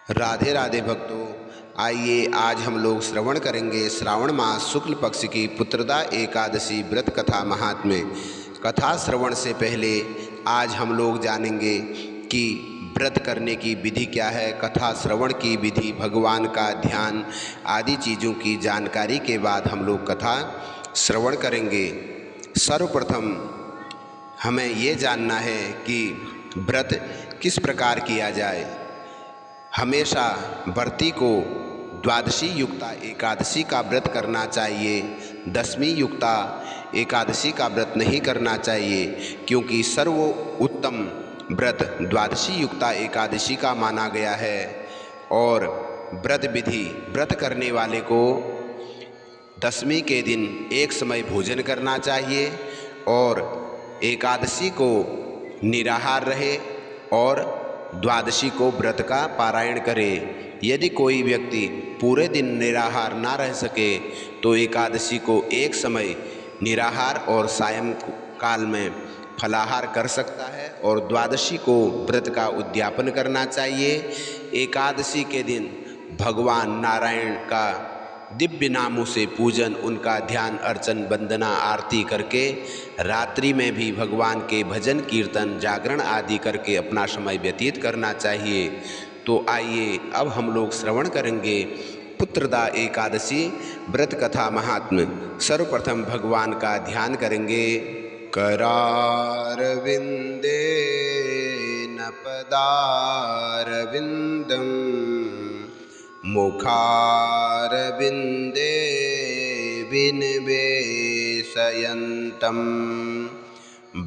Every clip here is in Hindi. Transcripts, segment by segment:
राधे राधे भक्तों, आइए आज हम लोग श्रवण करेंगे श्रावण मास शुक्ल पक्ष की पुत्रदा एकादशी व्रत कथा महात्म्य। कथा श्रवण से पहले आज हम लोग जानेंगे कि व्रत करने की विधि क्या है, कथा श्रवण की विधि, भगवान का ध्यान आदि चीज़ों की जानकारी के बाद हम लोग कथा श्रवण करेंगे। सर्वप्रथम हमें ये जानना है कि व्रत किस प्रकार किया जाए। हमेशा व्रती को द्वादशी युक्ता एकादशी का व्रत करना चाहिए, दशमी युक्ता एकादशी का व्रत नहीं करना चाहिए, क्योंकि सर्व उत्तम व्रत द्वादशी युक्ता एकादशी का माना गया है। और व्रत विधि, व्रत करने वाले को दशमी के दिन एक समय भोजन करना चाहिए और एकादशी को निराहार रहे और द्वादशी को व्रत का पारायण करे। यदि कोई व्यक्ति पूरे दिन निराहार ना रह सके तो एकादशी को एक समय निराहार और सायं काल में फलाहार कर सकता है और द्वादशी को व्रत का उद्यापन करना चाहिए। एकादशी के दिन भगवान नारायण का दिव्य नामों से पूजन, उनका ध्यान अर्चन वंदना आरती करके रात्रि में भी भगवान के भजन कीर्तन जागरण आदि करके अपना समय व्यतीत करना चाहिए। तो आइए अब हम लोग श्रवण करेंगे पुत्रदा एकादशी व्रत कथा महात्म्य। सर्वप्रथम भगवान का ध्यान करेंगे। करारविंदे न पदारविंदम मुखारविंदे विनिवेशयन्तं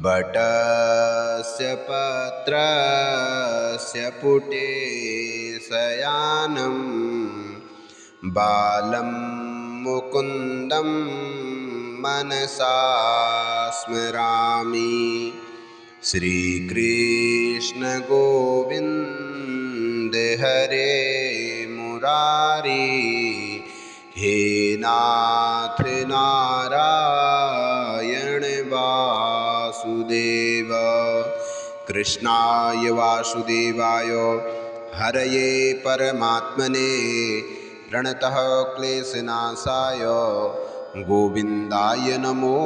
बटस्य पत्रस्य पुटे शयानं बालं मुकुन्दं मनसा स्मरामि। श्रीकृष्ण गोविंद हरे मुरारी, हे नाथ नारायण वासुदेव। कृष्णाय वासुदेवाय हरये परमात्मने प्रणतः क्लेशनाशाय गोविंदाय नमो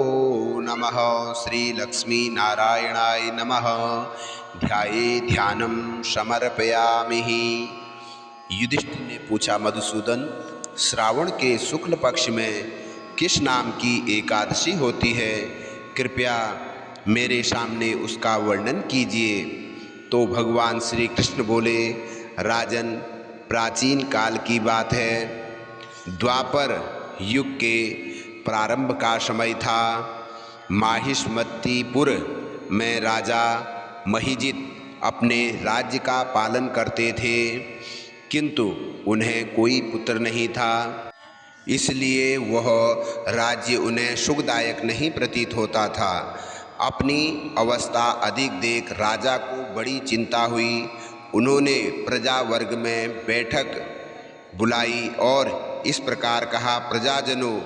नमः। श्री लक्ष्मी नारायणाय नमः। ध्याये ध्यानं समर्पयामि। युधिष्ठिर ने पूछा, मधुसूदन, श्रावण के शुक्ल पक्ष में किस नाम की एकादशी होती है? कृपया मेरे सामने उसका वर्णन कीजिए। तो भगवान श्री कृष्ण बोले, राजन, प्राचीन काल की बात है। द्वापर युग के प्रारंभ का समय था। माहिष्मतीपुर में राजा महिजित अपने राज्य का पालन करते थे, किंतु उन्हें कोई पुत्र नहीं था, इसलिए वह राज्य उन्हें सुखदायक नहीं प्रतीत होता था। अपनी अवस्था अधिक देख राजा को बड़ी चिंता हुई। उन्होंने प्रजा वर्ग में बैठक बुलाई और इस प्रकार कहा, प्रजाजनों,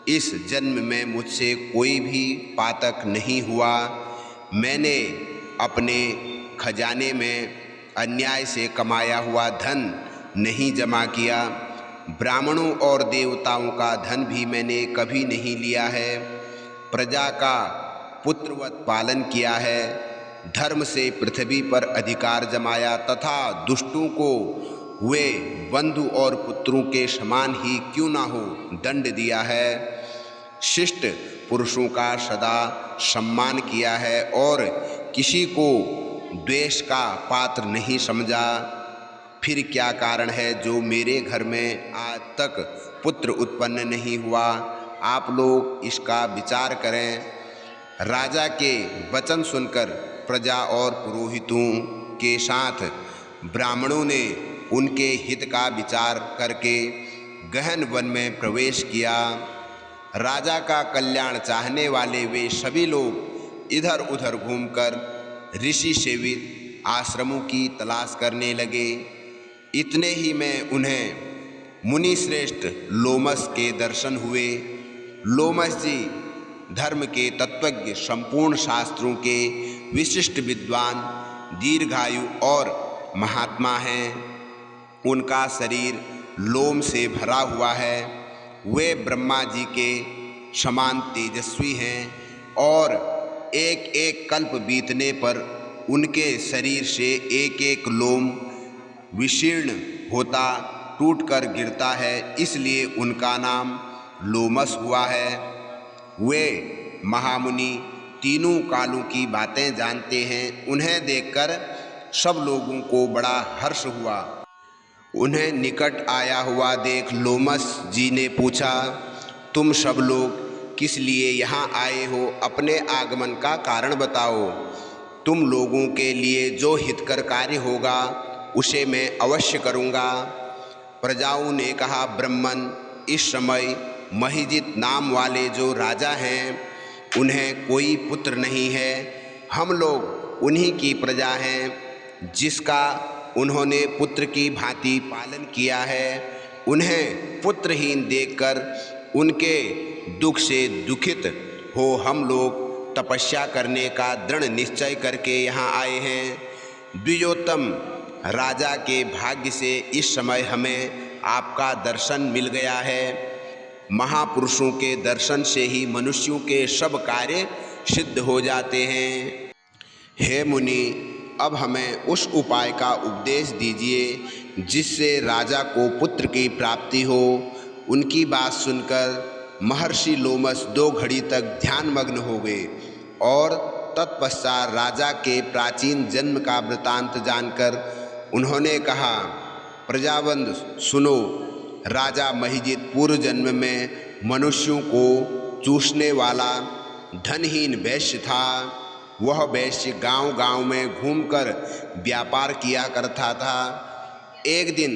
इस जन्म में मुझसे कोई भी पातक नहीं हुआ। मैंने अपने खजाने में अन्याय से कमाया हुआ धन नहीं जमा किया। ब्राह्मणों और देवताओं का धन भी मैंने कभी नहीं लिया है। प्रजा का पुत्रवत पालन किया है। धर्म से पृथ्वी पर अधिकार जमाया तथा दुष्टों को वे बंधु और पुत्रों के समान ही क्यों ना हो दंड दिया है। शिष्ट पुरुषों का सदा सम्मान किया है और किसी को द्वेष का पात्र नहीं समझा। फिर क्या कारण है जो मेरे घर में आज तक पुत्र उत्पन्न नहीं हुआ? आप लोग इसका विचार करें। राजा के वचन सुनकर प्रजा और पुरोहितों के साथ ब्राह्मणों ने उनके हित का विचार करके गहन वन में प्रवेश किया। राजा का कल्याण चाहने वाले वे सभी लोग इधर उधर घूमकर ऋषि सेवित आश्रमों की तलाश करने लगे। इतने ही में उन्हें मुनि श्रेष्ठ लोमस के दर्शन हुए। लोमस जी धर्म के तत्वज्ञ, संपूर्ण शास्त्रों के विशिष्ट विद्वान, दीर्घायु और महात्मा हैं। उनका शरीर लोम से भरा हुआ है। वे ब्रह्मा जी के समान तेजस्वी हैं और एक एक कल्प बीतने पर उनके शरीर से एक एक लोम विशीर्ण होता टूटकर गिरता है, इसलिए उनका नाम लोमस हुआ है। वे महामुनि तीनों कालों की बातें जानते हैं। उन्हें देखकर सब लोगों को बड़ा हर्ष हुआ। उन्हें निकट आया हुआ देख लोमस जी ने पूछा, तुम सब लोग किस लिए यहाँ आए हो? अपने आगमन का कारण बताओ। तुम लोगों के लिए जो हितकर कार्य होगा उसे मैं अवश्य करूँगा। प्रजाओं ने कहा, ब्रह्मन, इस समय महिजित नाम वाले जो राजा हैं उन्हें कोई पुत्र नहीं है। हम लोग उन्हीं की प्रजा हैं जिसका उन्होंने पुत्र की भांति पालन किया है। उन्हें पुत्रहीन देखकर उनके दुख से दुखित हो हम लोग तपस्या करने का दृढ़ निश्चय करके यहाँ आए हैं। द्विजोत्तम राजा के भाग्य से इस समय हमें आपका दर्शन मिल गया है। महापुरुषों के दर्शन से ही मनुष्यों के सब कार्य सिद्ध हो जाते हैं। हे मुनि, अब हमें उस उपाय का उपदेश दीजिए जिससे राजा को पुत्र की प्राप्ति हो। उनकी बात सुनकर महर्षि लोमस 2 घड़ी तक ध्यानमग्न हो गए और तत्पश्चात राजा के प्राचीन जन्म का वृतांत जानकर उन्होंने कहा, प्रजावंद सुनो, राजा महिजित पूर्व जन्म में मनुष्यों को चूसने वाला धनहीन वैश्य था। वह वैश्य गांव-गांव में घूमकर व्यापार किया करता था। एक दिन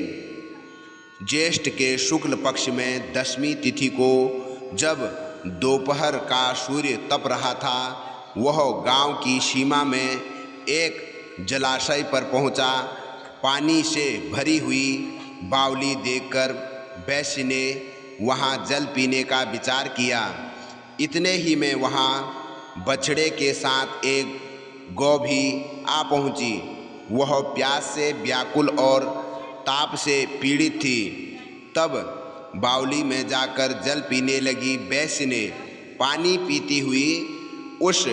ज्येष्ठ के शुक्ल पक्ष में 10वीं तिथि को जब दोपहर का सूर्य तप रहा था, वह गांव की सीमा में एक जलाशय पर पहुंचा। पानी से भरी हुई बावली देखकर वैश्य ने वहां जल पीने का विचार किया। इतने ही में वहां बछड़े के साथ एक गौ भी आ पहुंची। वह प्यास से व्याकुल और ताप से पीड़ित थी। तब बावली में जाकर जल पीने लगी। वैश्य ने पानी पीती हुई उस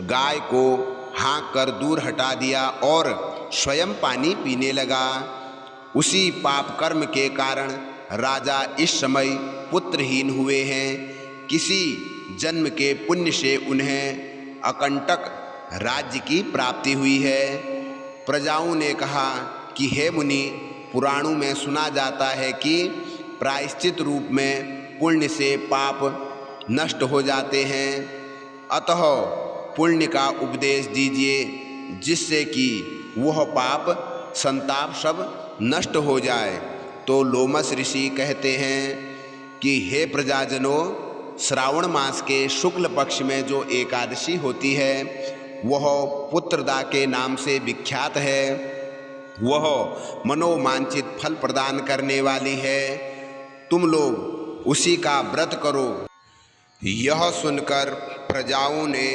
गाय को हाँक कर दूर हटा दिया और स्वयं पानी पीने लगा। उसी पाप कर्म के कारण राजा इस समय पुत्रहीन हुए हैं। किसी जन्म के पुण्य से उन्हें अकंटक राज्य की प्राप्ति हुई है। प्रजाओं ने कहा कि हे मुनि, पुराणों में सुना जाता है कि प्रायश्चित रूप में पुण्य से पाप नष्ट हो जाते हैं। अतः पुण्य का उपदेश दीजिए जिससे कि वह पाप संताप सब नष्ट हो जाए। तो लोमस ऋषि कहते हैं कि हे प्रजाजनों, श्रावण मास के शुक्ल पक्ष में जो एकादशी होती है वह पुत्रदा के नाम से विख्यात है। वह मनोवांछित फल प्रदान करने वाली है। तुम लोग उसी का व्रत करो। यह सुनकर प्रजाओं ने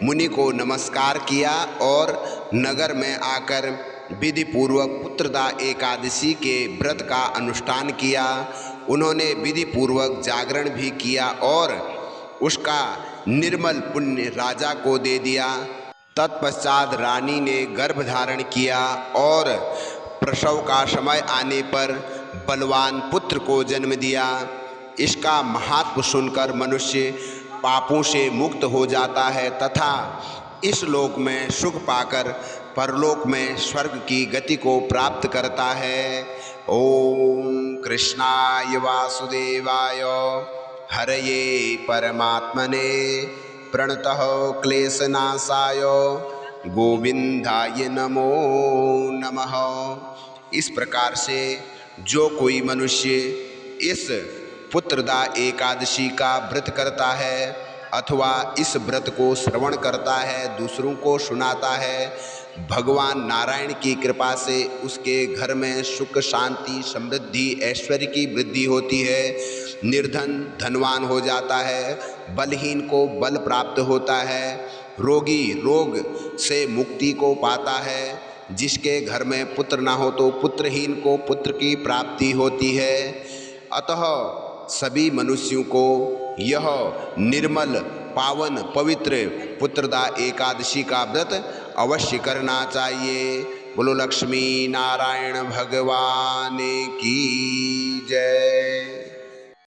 मुनि को नमस्कार किया और नगर में आकर विधि पूर्वक पुत्रदा एकादशी के व्रत का अनुष्ठान किया। उन्होंने विधि पूर्वक जागरण भी किया और उसका निर्मल पुण्य राजा को दे दिया। तत्पश्चात रानी ने गर्भ धारण किया और प्रसव का समय आने पर बलवान पुत्र को जन्म दिया। इसका महात्म सुनकर मनुष्य पापों से मुक्त हो जाता है तथा इस लोक में सुख पाकर परलोक में स्वर्ग की गति को प्राप्त करता है। ओम कृष्णाय वासुदेवाय हरये परमात्मने प्रणतः क्लेशनाशाय गोविंदाय नमो नमः। इस प्रकार से जो कोई मनुष्य इस पुत्रदा एकादशी का व्रत करता है अथवा इस व्रत को श्रवण करता है, दूसरों को सुनाता है, भगवान नारायण की कृपा से उसके घर में सुख शांति समृद्धि ऐश्वर्य की वृद्धि होती है। निर्धन धनवान हो जाता है, बलहीन को बल प्राप्त होता है, रोगी रोग से मुक्ति को पाता है, जिसके घर में पुत्र ना हो तो पुत्रहीन को पुत्र की प्राप्ति होती है। अतः सभी मनुष्यों को यह निर्मल पावन पवित्र पुत्रदा एकादशी का व्रत अवश्य करना चाहिए। बोलो लक्ष्मी नारायण भगवान की जय।